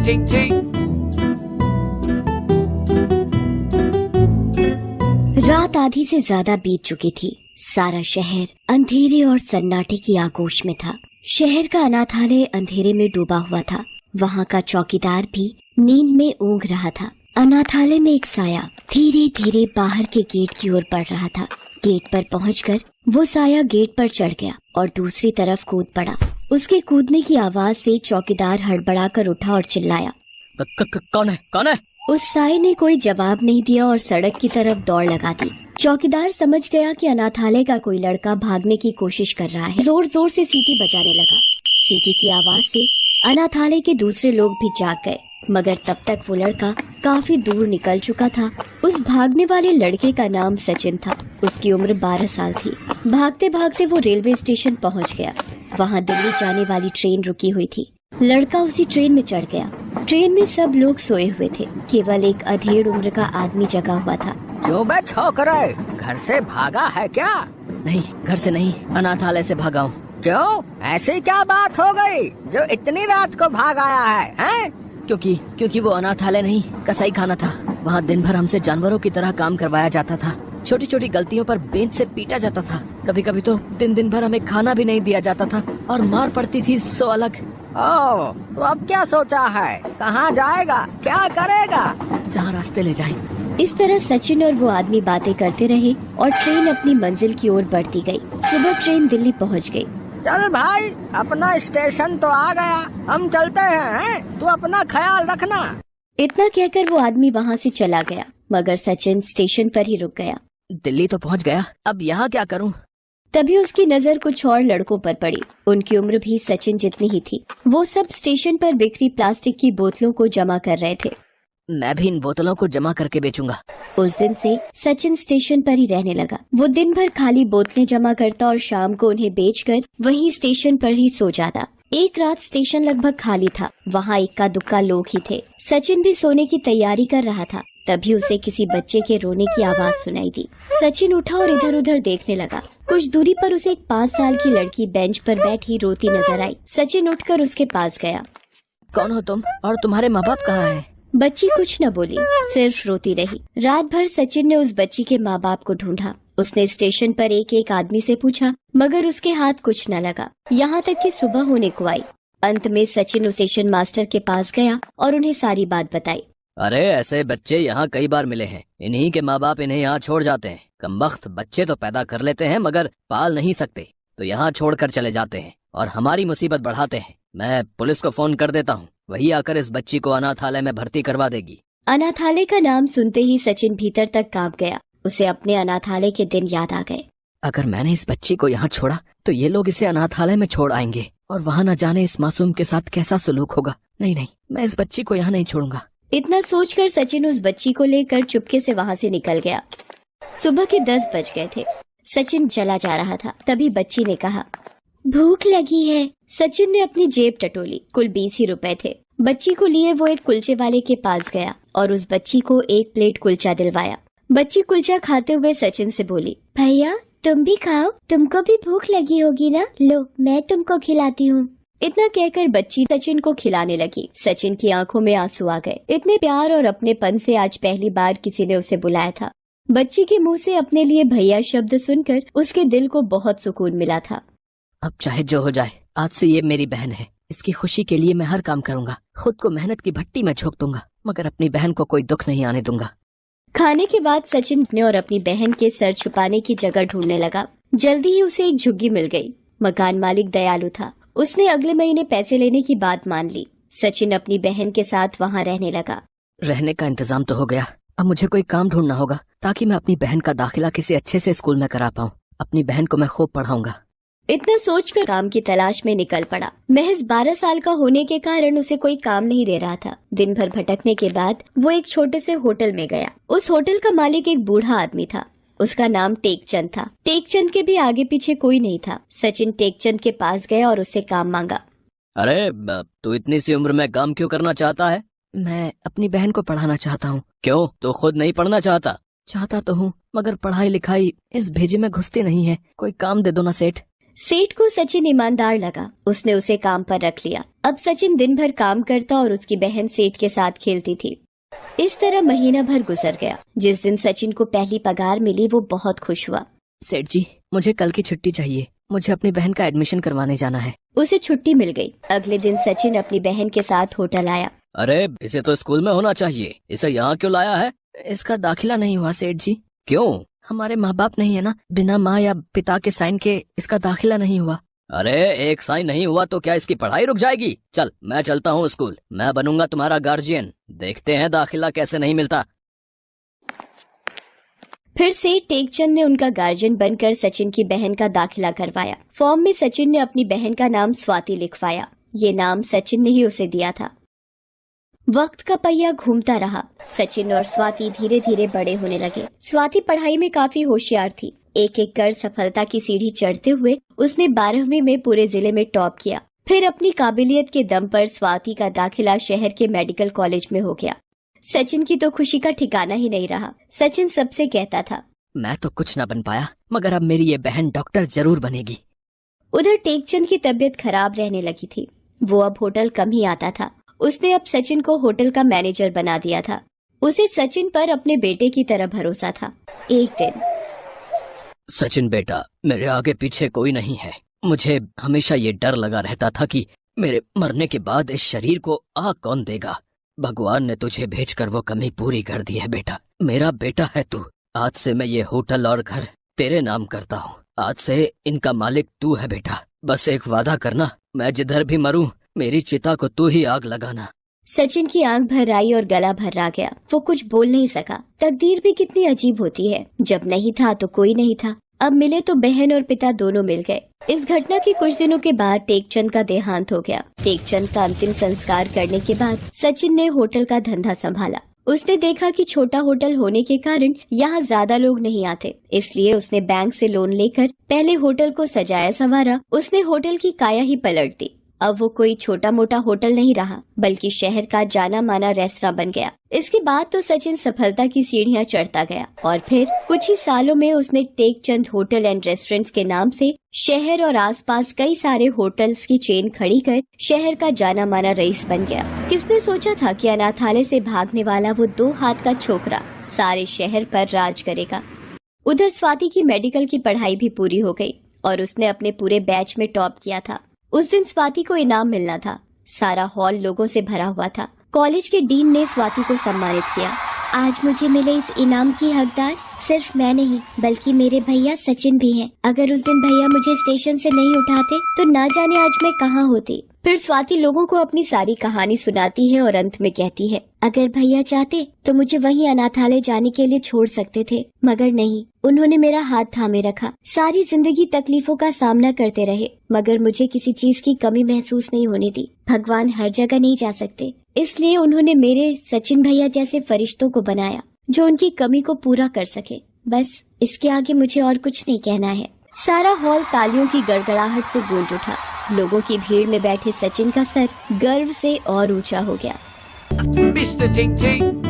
चिंग चिंग। रात आधी से ज्यादा बीत चुकी थी। सारा शहर अंधेरे और सन्नाटे की आगोश में था। शहर का अनाथालय अंधेरे में डूबा हुआ था। वहाँ का चौकीदार भी नींद में ऊँघ रहा था। अनाथालय में एक साया धीरे धीरे बाहर के गेट की ओर बढ़ रहा था। गेट पर पहुंचकर वो साया गेट पर चढ़ गया और दूसरी तरफ कूद पड़ा। उसके कूदने की आवाज से चौकीदार हड़बड़ाकर उठा और चिल्लाया, कौन है, कौन है? उस साये ने कोई जवाब नहीं दिया और सड़क की तरफ दौड़ लगा दी। चौकीदार समझ गया कि अनाथालय का कोई लड़का भागने की कोशिश कर रहा है। जोर जोर से सीटी बजाने लगा। सीटी की आवाज से अनाथालय के दूसरे लोग भी जाग गए, मगर तब तक वो लड़का काफी दूर निकल चुका था। उस भागने वाले लड़के का नाम सचिन था। उसकी उम्र 12 साल थी। भागते भागते वो रेलवे स्टेशन पहुंच गया। वहां दिल्ली जाने वाली ट्रेन रुकी हुई थी। लड़का उसी ट्रेन में चढ़ गया। ट्रेन में सब लोग सोए हुए थे। केवल एक अधेड़ उम्र का आदमी जगा हुआ था। क्यों बे छोकरे, घर से भागा है क्या? नहीं, घर से नहीं, अनाथालय से भागा हूँ। क्यों, ऐसी क्या बात हो गई जो इतनी रात को भाग आया है, हैं? क्योंकि वो अनाथालय नहीं, कसाई खाना था। वहाँ दिन भर हमसे जानवरों की तरह काम करवाया जाता था। छोटी छोटी गलतियों पर बेंच से पीटा जाता था। कभी कभी तो दिन भर हमें खाना भी नहीं दिया जाता था और मार पड़ती थी सो अलग। ओह, तो अब क्या सोचा है? कहाँ जाएगा, क्या करेगा? जहाँ रास्ते ले जाएं। इस तरह सचिन और वो आदमी बातें करते रहे और ट्रेन अपनी मंजिल की ओर बढ़ती गई। सुबह ट्रेन दिल्ली पहुंच गई। चल भाई, अपना स्टेशन तो आ गया, हम चलते हैं, तू अपना ख्याल रखना। इतना कहकर वो आदमी वहाँ से चला गया, मगर सचिन स्टेशन पर ही रुक गया। दिल्ली तो पहुँच गया, अब यहाँ क्या करूँ? तभी उसकी नजर कुछ और लड़कों पर पड़ी। उनकी उम्र भी सचिन जितनी ही थी। वो सब स्टेशन पर बिखरी प्लास्टिक की बोतलों को जमा कर रहे थे। मैं भी इन बोतलों को जमा करके बेचूंगा। उस दिन से सचिन स्टेशन पर ही रहने लगा। वो दिन भर खाली बोतलें जमा करता और शाम को उन्हें बेचकर वहीं स्टेशन पर ही सो जाता। एक रात स्टेशन लगभग खाली था। वहाँ इक्का दुक्का लोग ही थे। सचिन भी सोने की तैयारी कर रहा था। तभी उसे किसी बच्चे के रोने की आवाज सुनाई दी। सचिन उठा और इधर उधर देखने लगा। कुछ दूरी पर उसे एक 5 साल की लड़की बेंच पर बैठी रोती नजर आई। सचिन उठकर उसके पास गया। कौन हो तुम और तुम्हारे माँ बाप कहाँ हैं? बच्ची कुछ न बोली, सिर्फ रोती रही। रात भर सचिन ने उस बच्ची के माँ बाप को ढूंढा। उसने स्टेशन पर एक एक आदमी से पूछा, मगर उसके हाथ कुछ न लगा। यहाँ तक कि सुबह होने को आई। अंत में सचिन उस स्टेशन मास्टर के पास गया और उन्हें सारी बात बताई। अरे ऐसे बच्चे यहाँ कई बार मिले हैं। इन्हीं के माँ बाप इन्हें यहाँ छोड़ जाते हैं। कमबख्त बच्चे तो पैदा कर लेते हैं मगर पाल नहीं सकते, तो यहाँ छोड़कर चले जाते हैं और हमारी मुसीबत बढ़ाते हैं। मैं पुलिस को फोन कर देता हूँ, वही आकर इस बच्ची को अनाथालय में भर्ती करवा देगी। अनाथालय का नाम सुनते ही सचिन भीतर तक कांप गया। उसे अपने अनाथालय के दिन याद आ गए। अगर मैंने इस बच्ची को यहाँ छोड़ा तो ये लोग इसे अनाथालय में छोड़ आएंगे और वहाँ न जाने इस मासूम के साथ कैसा सलूक होगा। नहीं, मैं इस बच्ची को यहाँ नहीं छोड़ूंगा। इतना सोचकर सचिन उस बच्ची को लेकर चुपके से वहाँ से निकल गया। सुबह के 10 बज गए थे। सचिन चला जा रहा था। तभी बच्ची ने कहा, भूख लगी है। सचिन ने अपनी जेब टटोली। कुल 20 ही रुपए थे। बच्ची को लिए वो एक कुलचे वाले के पास गया और उस बच्ची को 1 प्लेट कुलचा दिलवाया। बच्ची कुलचा खाते हुए सचिन से बोली, भैया तुम भी खाओ, तुमको भी भूख लगी होगी ना, लो मैं तुमको खिलाती हूँ। इतना कहकर बच्ची सचिन को खिलाने लगी। सचिन की आंखों में आंसू आ गए। इतने प्यार और अपनेपन से आज पहली बार किसी ने उसे बुलाया था। बच्ची के मुंह से अपने लिए भैया शब्द सुनकर उसके दिल को बहुत सुकून मिला था। अब चाहे जो हो जाए, आज से ये मेरी बहन है। इसकी खुशी के लिए मैं हर काम करूंगा। खुद को मेहनत की भट्टी में झोंक दूंगा, मगर अपनी बहन को कोई दुख नहीं आने दूंगा। खाने के बाद सचिन अपने और अपनी बहन के सर छुपाने की जगह ढूंढने लगा। जल्दी ही उसे एक झुग्गी मिल गई। मकान मालिक दयालु था। उसने अगले महीने पैसे लेने की बात मान ली। सचिन अपनी बहन के साथ वहाँ रहने लगा। रहने का इंतजाम तो हो गया, अब मुझे कोई काम ढूंढना होगा ताकि मैं अपनी बहन का दाखिला किसी अच्छे से स्कूल में करा पाऊँ। अपनी बहन को मैं खूब पढ़ाऊंगा। इतना सोचकर काम की तलाश में निकल पड़ा। महज 12 साल का होने के कारण उसे कोई काम नहीं दे रहा था। दिन भर भटकने के बाद वो एक छोटे से होटल में गया। उस होटल का मालिक एक बूढ़ा आदमी था। उसका नाम टेकचंद था। टेकचंद के भी आगे पीछे कोई नहीं था। सचिन टेकचंद के पास गया और उससे काम मांगा। अरे तू इतनी सी उम्र में काम क्यों करना चाहता है? मैं अपनी बहन को पढ़ाना चाहता हूँ। क्यों, तू खुद नहीं पढ़ना चाहता? चाहता तो हूँ, मगर पढ़ाई लिखाई इस भेजे में घुसती नहीं है। कोई काम दे दो ना सेठ। सेठ को सचिन ईमानदार लगा। उसने उसे काम पर रख लिया। अब सचिन दिन भर काम करता और उसकी बहन सेठ के साथ खेलती थी। इस तरह महीना भर गुजर गया। जिस दिन सचिन को पहली पगार मिली वो बहुत खुश हुआ। सेठ जी, मुझे कल की छुट्टी चाहिए, मुझे अपनी बहन का एडमिशन करवाने जाना है। उसे छुट्टी मिल गई। अगले दिन सचिन अपनी बहन के साथ होटल आया। अरे इसे तो स्कूल में होना चाहिए, इसे यहाँ क्यों लाया है? इसका दाखिला नहीं हुआ सेठ जी। क्यों? हमारे माँ बाप नहीं है ना, बिना माँ या पिता के साइन के इसका दाखिला नहीं हुआ। अरे एक साइन नहीं हुआ तो क्या इसकी पढ़ाई रुक जाएगी? चल मैं चलता हूँ स्कूल, मैं बनूंगा तुम्हारा गार्जियन, देखते हैं दाखिला कैसे नहीं मिलता। फिर से टेकचंद ने उनका गार्जियन बनकर सचिन की बहन का दाखिला करवाया। फॉर्म में सचिन ने अपनी बहन का नाम स्वाति लिखवाया। ये नाम सचिन ने ही उसे दिया था। वक्त का पहिया घूमता रहा। सचिन और स्वाति धीरे धीरे बड़े होने लगे। स्वाति पढ़ाई में काफी होशियार थी। एक एक कर सफलता की सीढ़ी चढ़ते हुए उसने 12वीं में पूरे जिले में टॉप किया। फिर अपनी काबिलियत के दम पर स्वाति का दाखिला शहर के मेडिकल कॉलेज में हो गया। सचिन की तो खुशी का ठिकाना ही नहीं रहा। सचिन सबसे कहता था, मैं तो कुछ न बन पाया, मगर अब मेरी ये बहन डॉक्टर जरूर बनेगी। उधर टेकचंद की तबीयत खराब रहने लगी थी। वो अब होटल कम ही आता था। उसने अब सचिन को होटल का मैनेजर बना दिया था। उसे सचिन पर अपने बेटे की तरह भरोसा था। एक दिन, सचिन बेटा, मेरे आगे पीछे कोई नहीं है। मुझे हमेशा ये डर लगा रहता था कि मेरे मरने के बाद इस शरीर को आग कौन देगा। भगवान ने तुझे भेजकर वो कमी पूरी कर दी है बेटा। मेरा बेटा है तू। आज से मैं ये होटल और घर तेरे नाम करता हूँ। आज से इनका मालिक तू है बेटा। बस एक वादा करना, मैं जिधर भी मरूं मेरी चिता को तू ही आग लगाना। सचिन की आंख भर आई और गला भर्रा गया। वो कुछ बोल नहीं सका। तकदीर भी कितनी अजीब होती है। जब नहीं था तो कोई नहीं था, अब मिले तो बहन और पिता दोनों मिल गए। इस घटना के कुछ दिनों के बाद टेकचंद का देहांत हो गया। टेकचंद का अंतिम संस्कार करने के बाद सचिन ने होटल का धंधा संभाला। उसने देखा कि छोटा होटल होने के कारण यहाँ ज्यादा लोग नहीं आते, इसलिए उसने बैंक से लोन लेकर पहले होटल को सजाया संवारा। उसने होटल की काया ही पलट दी। अब वो कोई छोटा मोटा होटल नहीं रहा, बल्कि शहर का जाना माना रेस्तरां बन गया। इसके बाद तो सचिन सफलता की सीढ़ियां चढ़ता गया और फिर कुछ ही सालों में उसने टेकचंद होटल एंड रेस्टोरेंट्स के नाम से शहर और आसपास कई सारे होटल्स की चेन खड़ी कर शहर का जाना माना रईस बन गया। किसने सोचा था कि अनाथालय से भागने वाला वो 2 हाथ का छोकरा सारे शहर पर राज करेगा। उधर स्वाति की मेडिकल की पढ़ाई भी पूरी हो गई और उसने अपने पूरे बैच में टॉप किया था। उस दिन स्वाति को इनाम मिलना था। सारा हॉल लोगों से भरा हुआ था। कॉलेज के डीन ने स्वाति को सम्मानित किया। आज मुझे मिले इस इनाम की हकदार सिर्फ मैं नहीं, बल्कि मेरे भैया सचिन भी हैं। अगर उस दिन भैया मुझे स्टेशन से नहीं उठाते तो ना जाने आज मैं कहाँ होती। फिर स्वाति लोगों को अपनी सारी कहानी सुनाती है और अंत में कहती है, अगर भैया चाहते तो मुझे वहीं अनाथालय जाने के लिए छोड़ सकते थे, मगर नहीं, उन्होंने मेरा हाथ थामे रखा। सारी जिंदगी तकलीफों का सामना करते रहे, मगर मुझे किसी चीज की कमी महसूस नहीं होने दी। भगवान हर जगह नहीं जा सकते, इसलिए उन्होंने मेरे सचिन भैया जैसे फरिश्तों को बनाया जो उनकी कमी को पूरा कर सके। बस इसके आगे मुझे और कुछ नहीं कहना है। सारा हॉल तालियों की गड़गड़ाहट से गूंज उठा। लोगों की भीड़ में बैठे सचिन का सर गर्व से और ऊंचा हो गया। Mr. Ting Ting.